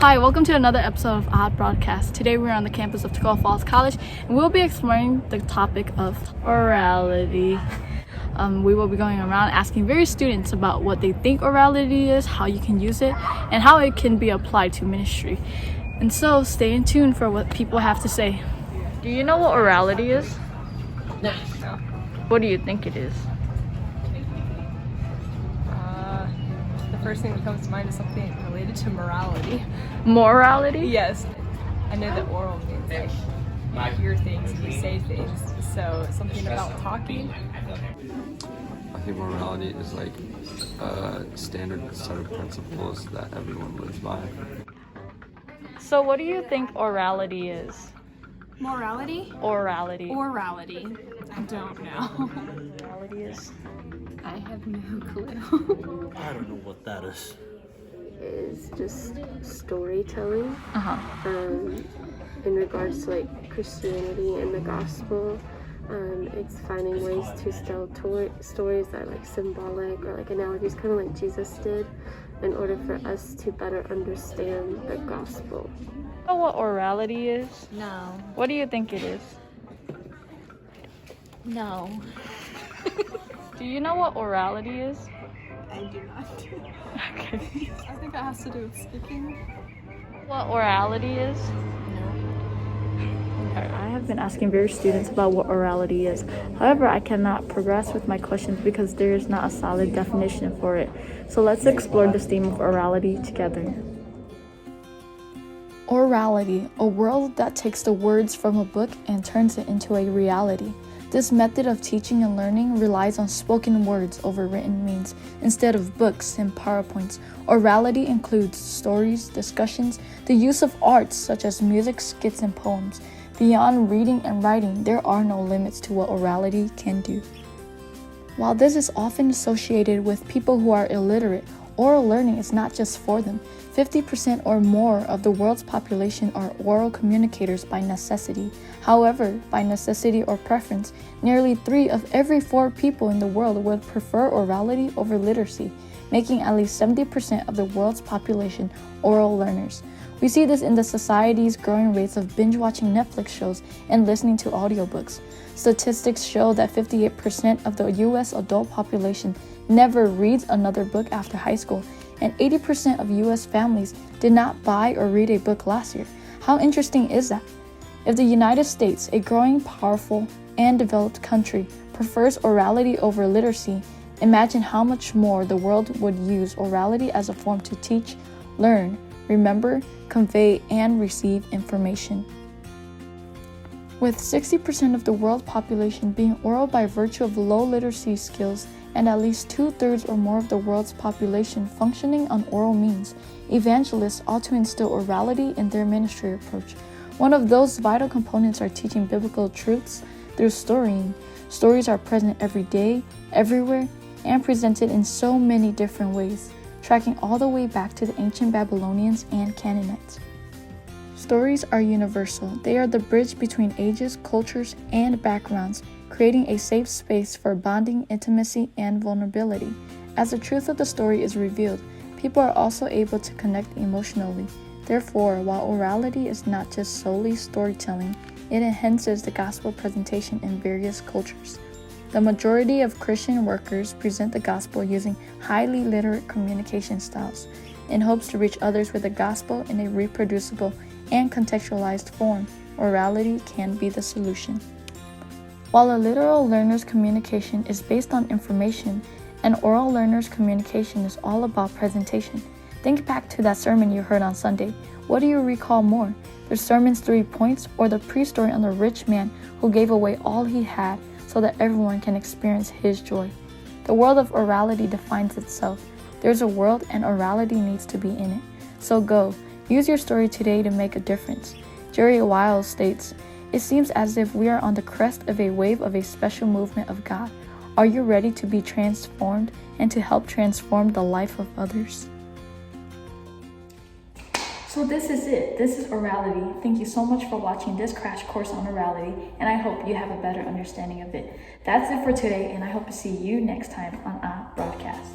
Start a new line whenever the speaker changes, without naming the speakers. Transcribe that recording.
Hi, welcome to another episode of Odd Broadcast. Today we're on the campus of Tacoma Falls College and we'll be exploring the topic of orality. We will be going around asking various students about what they think orality is, how you can use it, and how it can be applied to ministry. And so stay in tune for what people have to say. Do you know what orality is?
No.
What do you think it is?
The first thing that comes to mind is something related to morality.
Morality?
Yes. I know that oral means like you hear things and you say things. So something about talking.
I think morality is like a standard set of principles that everyone lives by.
So what do you think orality is?
Morality?
Orality.
Orality. I don't know.
Orality is?
I have no clue.
I don't know what that is.
Is just storytelling
Uh-huh.
in regards to like Christianity and the gospel. It's finding ways to tell stories that are like symbolic or like analogies, kind of like Jesus did, in order for us to better understand the gospel.
You know what orality is?
No.
What do you think it is?
No.
Do you know what orality is?
I do not.
Okay.
I think that has to do with speaking.
What orality is? I have been asking various students about what orality is. However, I cannot progress with my questions because there is not a solid definition for it. So let's explore this theme of orality together. Orality, a world that takes the words from a book and turns it into a reality. This method of teaching and learning relies on spoken words over written means instead of books and PowerPoints. Orality includes stories, discussions, the use of arts such as music, skits, and poems. Beyond reading and writing, there are no limits to what orality can do. While this is often associated with people who are illiterate, oral learning is not just for them. 50% or more of the world's population are oral communicators by necessity. However, by necessity or preference, nearly 3 of every 4 people in the world would prefer orality over literacy, making at least 70% of the world's population oral learners. We see this in the society's growing rates of binge-watching Netflix shows and listening to audiobooks. Statistics show that 58% of the U.S. adult population never reads another book after high school, and 80% of U.S. families did not buy or read a book last year. How interesting is that? If the United States, a growing, powerful, and developed country, prefers orality over literacy, imagine how much more the world would use orality as a form to teach, learn, remember, convey, and receive information. With 60% of the world population being oral by virtue of low literacy skills and at least 2/3 or more of the world's population functioning on oral means, evangelists ought to instill orality in their ministry approach. One of those vital components are teaching biblical truths through storying. Stories are present every day, everywhere, and presented in so many different ways, tracking all the way back to the ancient Babylonians and Canaanites. Stories are universal. They are the bridge between ages, cultures, and backgrounds, creating a safe space for bonding, intimacy, and vulnerability. As the truth of the story is revealed, people are also able to connect emotionally. Therefore, while orality is not just solely storytelling, it enhances the gospel presentation in various cultures. The majority of Christian workers present the gospel using highly literate communication styles in hopes to reach others with the gospel in a reproducible and contextualized form. Orality can be the solution. While a literal learner's communication is based on information, an oral learner's communication is all about presentation. Think back to that sermon you heard on Sunday. What do you recall more? The sermon's 3 points or the pre-story on the rich man who gave away all he had so that everyone can experience his joy? The world of orality defines itself. There's a world and orality needs to be in it. So go, use your story today to make a difference. Jerry Wiles states, "It seems as if we are on the crest of a wave of a special movement of God. Are you ready to be transformed and to help transform the life of others?" So this is it. This is orality. Thank you so much for watching this crash course on orality, and I hope you have a better understanding of it. That's it for today, and I hope to see you next time on Broadcast.